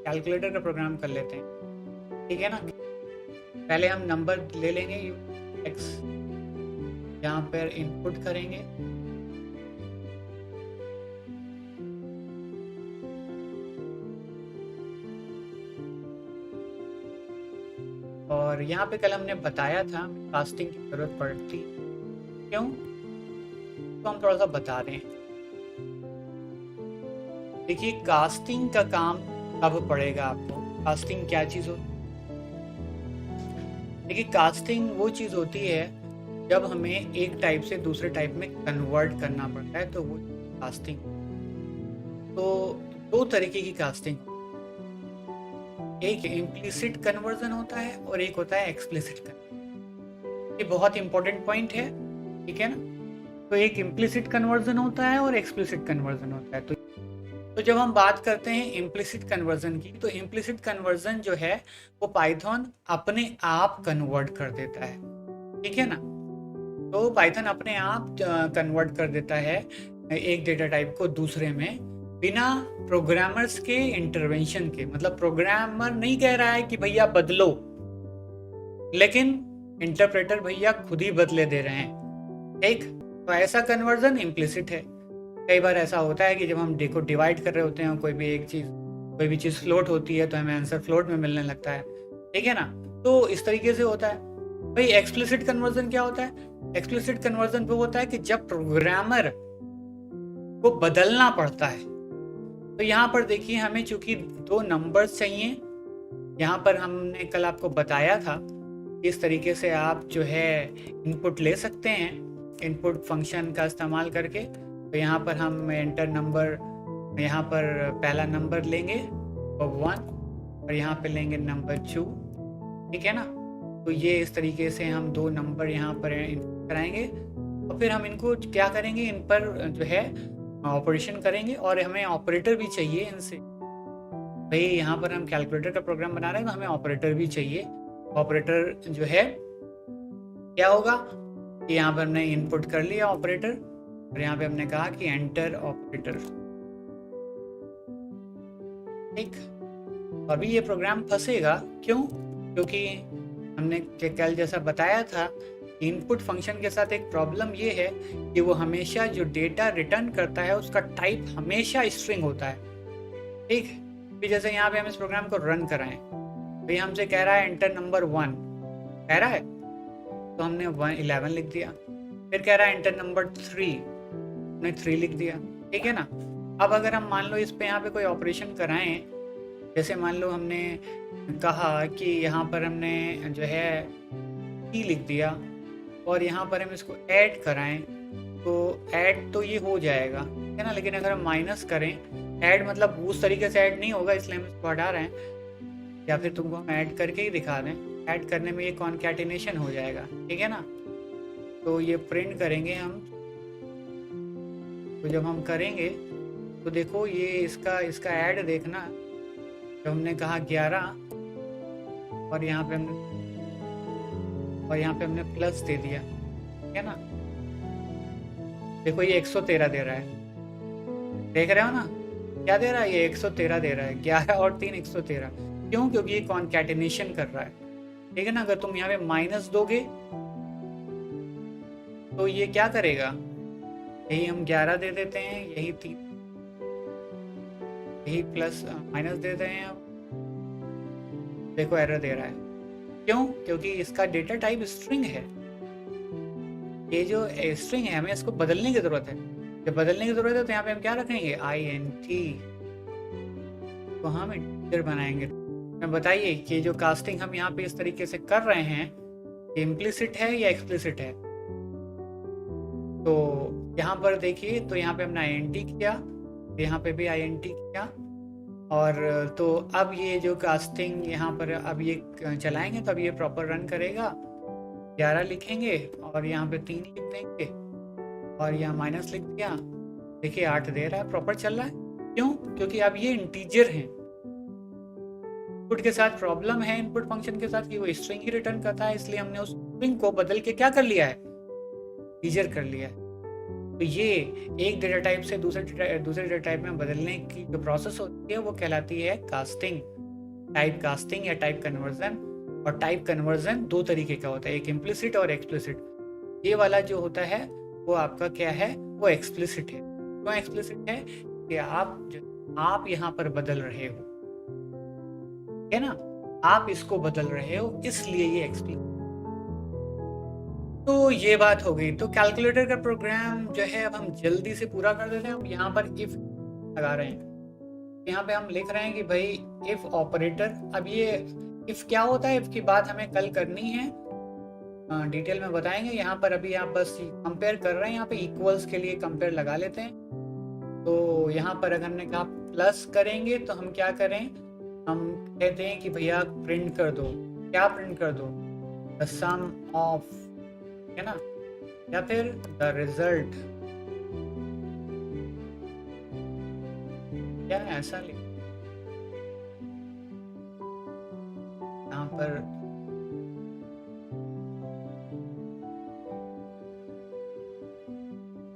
Calculator का programme कर लेते हैं, ठीक है ना। पहले हम नंबर ले लेंगे x, यहाँ पर इनपुट करेंगे, और यहाँ पे कल हमने बताया था कास्टिंग की जरूरत पड़ती, क्यों, तो हम थोड़ा सा बता रहे हैं। देखिए कास्टिंग का काम कब पड़ेगा आपको, कास्टिंग क्या चीज होती है। देखिए कास्टिंग वो चीज होती है जब हमें एक टाइप से दूसरे टाइप में कन्वर्ट करना पड़ता है, तो वो कास्टिंग। तो दो तरीके की कास्टिंग, एक इम्प्लिसिट कन्वर्जन होता है और एक होता है एक्सप्लिसिट कन्वर्जन। ये बहुत इंपॉर्टेंट पॉइंट है, ठीक है ना। तो एक इम्प्लिसिट कन्वर्जन होता है और एक्सप्लिसिट कन्वर्जन होता है। तो जब हम बात करते हैं इम्प्लिसिट कन्वर्जन की, तो इम्प्लिसिट कन्वर्जन जो है वो पाइथन अपने आप कन्वर्ट कर देता है, ठीक है ना। तो पाइथन अपने आप कन्वर्ट कर देता है एक डेटा टाइप को दूसरे में, बिना प्रोग्रामर्स के इंटरवेंशन के। मतलब प्रोग्रामर नहीं कह रहा है कि भैया बदलो, लेकिन इंटरप्रेटर भैया खुद ही बदले दे रहे हैं, ठीक। तो ऐसा कन्वर्जन इम्प्लिसिट है। कई बार ऐसा होता है कि जब हम को डिवाइड कर रहे होते हैं कोई भी चीज़ फ्लोट होती है, तो हमें आंसर फ्लोट में मिलने लगता है, ठीक है ना। तो इस तरीके से होता है। भाई एक्सप्लिसिट कन्वर्जन क्या होता है, एक्सप्लिसिट कन्वर्जन वो होता है कि जब प्रोग्रामर को बदलना पड़ता है। तो यहाँ पर देखिए हमें चूंकि दो नंबर्स चाहिए, यहाँ पर हमने कल आपको बताया था इस तरीके से आप जो है इनपुट ले सकते हैं, इनपुट फंक्शन का इस्तेमाल करके। तो यहाँ पर हम एंटर नंबर, यहाँ पर पहला नंबर लेंगे और 1, और यहाँ पे लेंगे नंबर 2, ठीक है ना। तो ये इस तरीके से हम दो नंबर यहाँ पर इनपुट कराएंगे, और फिर हम इनको क्या करेंगे, इन पर जो है ऑपरेशन करेंगे। और हमें ऑपरेटर भी चाहिए इनसे, भाई यहाँ पर हम कैलकुलेटर का प्रोग्राम बना रहे हैं तो हमें ऑपरेटर भी चाहिए। ऑपरेटर जो है क्या होगा कि यहाँ पर हमने इनपुट कर लिया ऑपरेटर, और यहाँ पे हमने कहा कि एंटर ऑपरेटर, ठीक। अभी ये प्रोग्राम फंसेगा, क्यों, क्योंकि हमने कल जैसा बताया था इनपुट फंक्शन के साथ एक प्रॉब्लम ये है कि वो हमेशा जो डेटा रिटर्न करता है उसका टाइप हमेशा स्ट्रिंग होता है, ठीक। फिर जैसे यहाँ पे हम इस प्रोग्राम को रन कराएं, तो ये हमसे कह रहा है एंटर नंबर 1 कह रहा है, तो हमने 11 लिख दिया। फिर कह रहा है एंटर नंबर 3, हमने 3 लिख दिया, ठीक है ना। अब अगर हम मान लो इस पे यहाँ पे कोई ऑपरेशन कराएं, जैसे मान लो हमने कहा कि यहाँ पर हमने जो है ई लिख दिया, और यहाँ पर हम इसको ऐड कराएं, तो ऐड तो ये हो जाएगा, है ना। लेकिन अगर हम माइनस करें, ऐड मतलब उस तरीके से ऐड नहीं होगा, इसलिए हम इसको हटा रहे हैं, या फिर तुमको हम ऐड करके ही दिखा दें। ऐड करने में ये कॉन्कैटिनेशन हो जाएगा, ठीक है ना। तो ये प्रिंट करेंगे हम, तो जब हम करेंगे तो देखो ये इसका ऐड देखना, जब हमने कहा 11 और यहाँ पे हमने प्लस दे दिया, ठीक है ना। देखो ये 113 दे रहा है, देख रहे हो ना, क्या दे रहा है, ये 113 दे रहा है, 11 और 3 113। क्यों, क्योंकि ये कॉन्कैटिनेशन कर रहा है, ठीक है ना। अगर तुम यहाँ पे माइनस दोगे तो ये क्या करेगा, यही हम 11 दे देते हैं, यही 3, यही प्लस माइनस दे रहे हैं। अब देखो एरर दे रहा है, क्यों, क्योंकि इसका डेटा टाइप स्ट्रिंग है। ये जो स्ट्रिंग है हमें इसको बदलने की जरूरत है। जब बदलने की जरूरत है तो यहाँ पे हम क्या रखेंगे, int, तो हम इंटीजर बनाएंगे। मैं बताइए कि जो कास्टिंग हम यहाँ पे इस तरीके से कर रहे हैं, इम्प्लिसिट है या एक्सप्लिसिट है। तो यहाँ पर देखिए, तो यहाँ पे हमने int किया, यहाँ पे भी int किया, और तो अब ये जो कास्टिंग यहाँ पर अब ये चलाएंगे तो अब ये प्रॉपर रन करेगा। 11 लिखेंगे और यहाँ पे 3 लिख देंगे, और यहाँ माइनस लिख दिया, देखिए 8 दे रहा है, प्रॉपर चल रहा है। क्यों, क्योंकि अब ये इंटीजर है। इनपुट के साथ प्रॉब्लम है, इनपुट फंक्शन के साथ कि वो स्ट्रिंग ही रिटर्न करता है, इसलिए हमने उस स्ट्रिंग को बदल के क्या कर लिया है, इंटीजर कर लिया है। तो ये एक डेटा टाइप से दूसरे डेटा टाइप में बदलने की जो प्रोसेस होती है वो कहलाती है कास्टिंग। टाइप कास्टिंग या टाइप कन्वर्जन। और टाइप कन्वर्जन दो तरीके का होता है, एक इम्प्लिसिट और एक्सप्लिसिट। ये वाला जो होता है वो आपका क्या है, वो एक्सप्लिसिट है। क्यों एक्सप्लिसिट है? कि आप यहाँ पर बदल रहे हो, है ना, आप इसको बदल रहे हो, इसलिए ये एक्सप्लिसिट। तो ये बात हो गई। तो कैलकुलेटर का प्रोग्राम जो है अब हम जल्दी से पूरा कर देते हैं। हम यहाँ पर इफ लगा रहे हैं, यहाँ पे हम लिख रहे हैं कि भाई इफ ऑपरेटर। अब ये इफ क्या होता है, इफ की बात हमें कल करनी है, डिटेल में बताएंगे। यहाँ पर अभी आप बस कंपेयर कर रहे हैं, यहाँ पे इक्वल्स के लिए कंपेयर लगा लेते हैं। तो यहाँ पर अगर हमने कहा प्लस करेंगे तो हम क्या करें, हम कहते हैं कि भैया प्रिंट कर दो। क्या प्रिंट कर दो? द सम ऑफ, है ना, या फिर द रिजल्ट, क्या है ऐसा लिख यहाँ पर।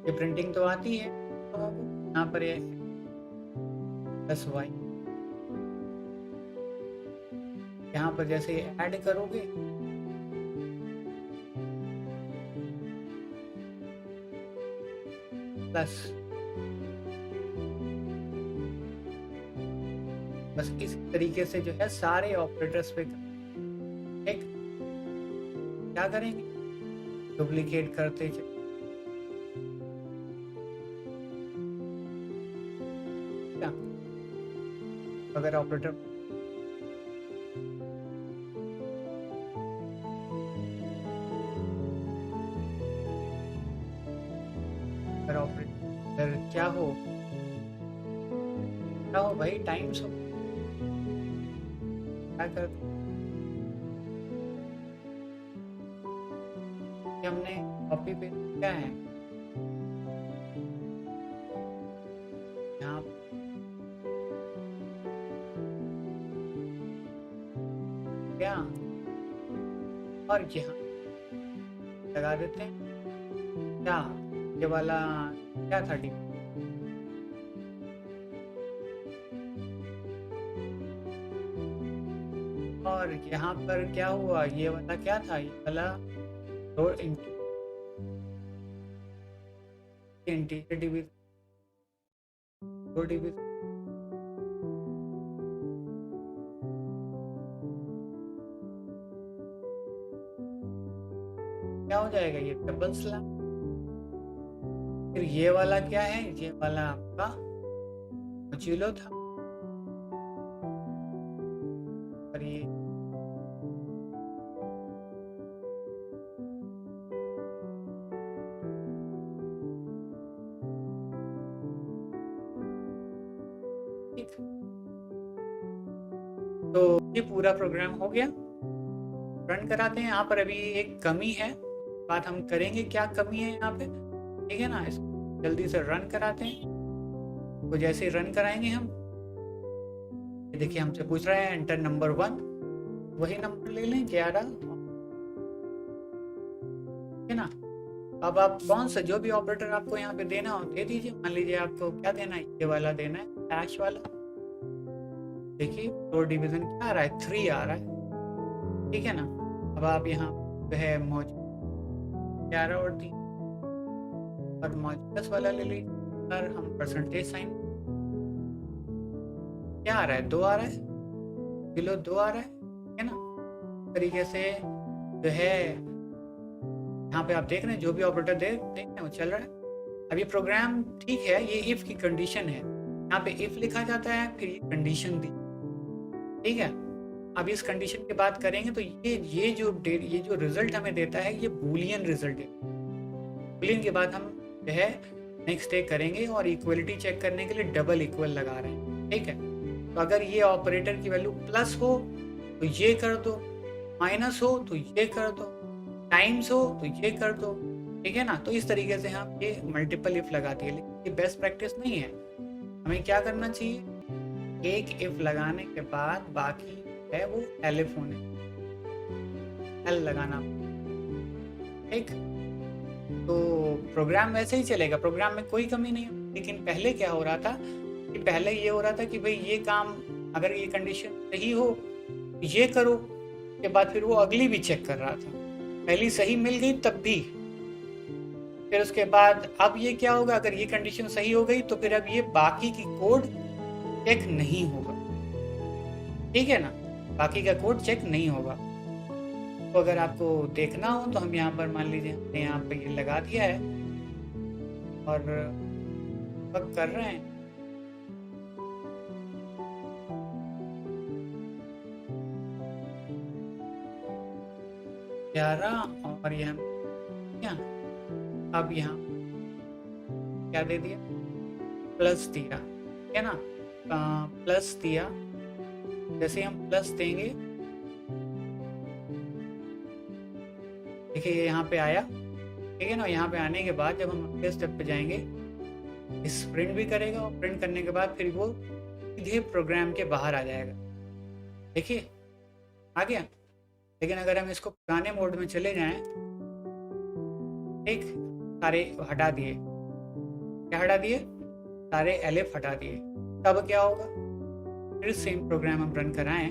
ये प्रिंटिंग तो आती है लोगों को। यहाँ पर ये प्लस वाई, यहाँ पर जैसे ऐड करोगे प्लस, बस इस तरीके से जो है सारे ऑपरेटर्स पे एक क्या करेंगे, डुप्लीकेट करते चले। अगर ऑपरेटर क्या हो भाई, टाइम्स हो, क्या कर हमने कॉपी पे क्या है यहाँ क्या, और यहाँ लगा देते हैं क्या, ये वाला क्या था डी, और यहाँ पर क्या हुआ, ये वाला क्या था, ये वाला इंटीजर डिवीजन, दो डिवीजन क्या हो जाएगा, ये डबल स्लैश। फिर ये वाला क्या है, ये वाला आपका मॉड्यूलो था, और ये ठीक। तो ये पूरा प्रोग्राम हो गया, रन कराते हैं। यहाँ पर अभी एक कमी है, बात हम करेंगे क्या कमी है यहाँ पे, ठीक है ना। इसको जल्दी से रन कराते हैं। तो जैसे रन कराएंगे हम, ये देखिए हमसे पूछ रहा है एंटर नंबर 1, वही नंबर ले लें 11, है ना। अब आप कौन सा जो भी ऑपरेटर आपको यहाँ पे देना हो दे दीजिए। मान लीजिए आपको क्या देना है, ये वाला देना है, डैश वाला। देखिए फ्लोर डिवीजन क्या आ रहा है, 3 आ रहा है, ठीक है ना। अब आप यहाँ जो है मौजूद 11 और 3 और मॉड्यूलस वाला ले लीजिए, और हम परसेंटेज साइन क्या आ रहा है, 2 आ रहा है, किलो 2 आ रहा है ना। तरीके से जो है यहाँ पे आप देख रहे हैं जो भी ऑपरेटर देख रहे हैं वो चल रहा है। अब ये प्रोग्राम ठीक है, ये इफ की कंडीशन है, यहाँ पे इफ लिखा जाता है, फिर ये कंडीशन दी, ठीक है। अब इस कंडीशन की बात करेंगे तो ये जो रिजल्ट हमें देता है ये बूलियन रिजल्ट है। बूलियन के बाद हम जो है नेक्स्ट डे करेंगे, और इक्वलिटी चेक करने के लिए डबल इक्वल लगा रहे हैं, ठीक है। तो अगर ये ऑपरेटर की वैल्यू प्लस हो तो ये कर दो, माइनस हो तो ये कर दो, टाइम्स हो तो ये कर दो, ठीक है ना। तो इस तरीके से हम ये मल्टीपल इफ लगाती है, लेकिन ये बेस्ट प्रैक्टिस नहीं है। हमें क्या करना चाहिए, एक इफ लगाने के बाद बाकी है वो एलिफ होने, एल लगाना, ठीक। तो प्रोग्राम वैसे ही चलेगा, प्रोग्राम में कोई कमी नहीं है। लेकिन पहले क्या हो रहा था कि पहले ये हो रहा था कि भाई ये काम अगर ये कंडीशन सही हो ये करो। के बाद फिर वो अगली भी चेक कर रहा था, पहली सही मिल गई तब भी। फिर उसके बाद अब ये क्या होगा, अगर ये कंडीशन सही हो गई तो फिर अब ये बाकी की कोड चेक नहीं होगा, ठीक है ना, बाकी का कोड चेक नहीं होगा। तो अगर आपको देखना हो तो हम यहाँ पर मान लीजिए हमने यहाँ पे ये लगा दिया है और वर्क कर रहे हैं। ग्यारह और ये हम क्या, अब यहाँ क्या दे दिया, प्लस दिया, है ना, प्लस दिया। जैसे हम प्लस देंगे, देखिए ये यहाँ पे आया, ठीक है ना। यहाँ पे आने के बाद जब हम अगले स्टेप पे जाएंगे, इस प्रिंट भी करेगा और प्रिंट करने के बाद फिर वो सीधे प्रोग्राम के बाहर आ जाएगा, देखिए आ गया। लेकिन अगर हम इसको पुराने मोड में चले जाएं, एक सारे हटा दिए, क्या हटा दिए, सारे एलिफ हटा दिए, तब क्या होगा, फिर सेम प्रोग्राम हम रन कराएं।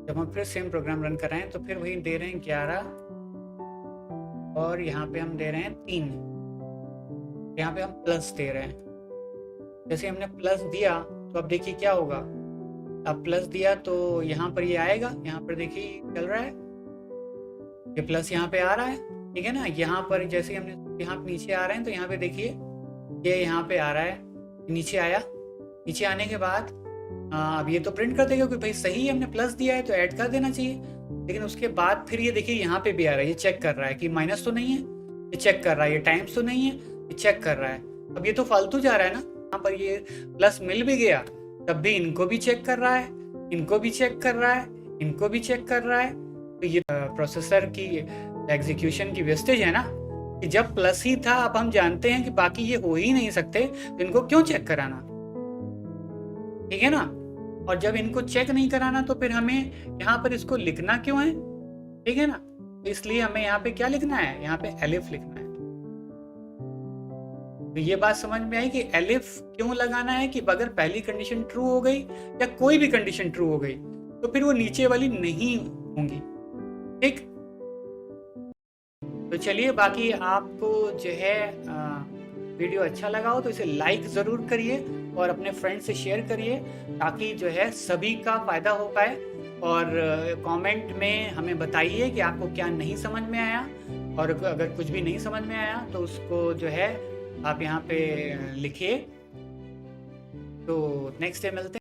जब हम फिर सेम प्रोग्राम रन कराएं तो फिर वही दे रहे हैं 11 और यहाँ पे हम दे रहे हैं 3, यहाँ पे हम प्लस दे रहे हैं। जैसे हमने प्लस दिया तो अब देखिए क्या होगा, अब प्लस दिया तो यहाँ पर ये आएगा, यहाँ पर देखिए चल रहा है, ये प्लस यहाँ पे आ रहा है, ठीक है ना। यहाँ पर जैसे हमने यहाँ नीचे आ रहे हैं तो यहाँ पे देखिए ये यहाँ पे आ रहा है, नीचे आया, नीचे आने के बाद अब ये तो प्रिंट कर देगा कि भाई सही है, हमने प्लस दिया है तो ऐड कर देना चाहिए। लेकिन उसके बाद फिर ये देखिए यहाँ पे भी आ रहा है, ये चेक कर रहा है कि माइनस तो नहीं है, ये चेक कर रहा है, ये टाइम्स तो नहीं है, ये चेक कर रहा है। अब ये तो फालतू जा रहा है ना, यहाँ पर ये प्लस मिल भी गया तब भी इनको भी चेक कर रहा है, इनको भी चेक कर रहा है, इनको भी चेक कर रहा है। तो ये प्रोसेसर की एग्जीक्यूशन की वेस्टेज है ना, कि जब प्लस ही था अब हम जानते हैं कि बाकी ये हो ही नहीं सकते तो इनको क्यों चेक कराना, ठीक है ना। और जब इनको चेक नहीं कराना तो फिर हमें यहाँ पर इसको लिखना क्यों है, ठीक है ना। तो इसलिए हमें यहाँ पे क्या लिखना है, यहाँ पे एलिफ लिखना है। तो ये बात समझ में आई कि एलिफ क्यों लगाना है, कि अगर पहली कंडीशन ट्रू हो गई या कोई भी कंडीशन ट्रू हो गई तो फिर वो नीचे वाली नहीं होंगी, ठीक। तो चलिए, बाकी आपको जो है वीडियो अच्छा लगा हो तो इसे लाइक ज़रूर करिए और अपने फ्रेंड से शेयर करिए ताकि जो है सभी का फ़ायदा हो पाए। और कमेंट में हमें बताइए कि आपको क्या नहीं समझ में आया, और अगर कुछ भी नहीं समझ में आया तो उसको जो है आप यहाँ पे लिखिए। तो नेक्स्ट डे मिलते हैं।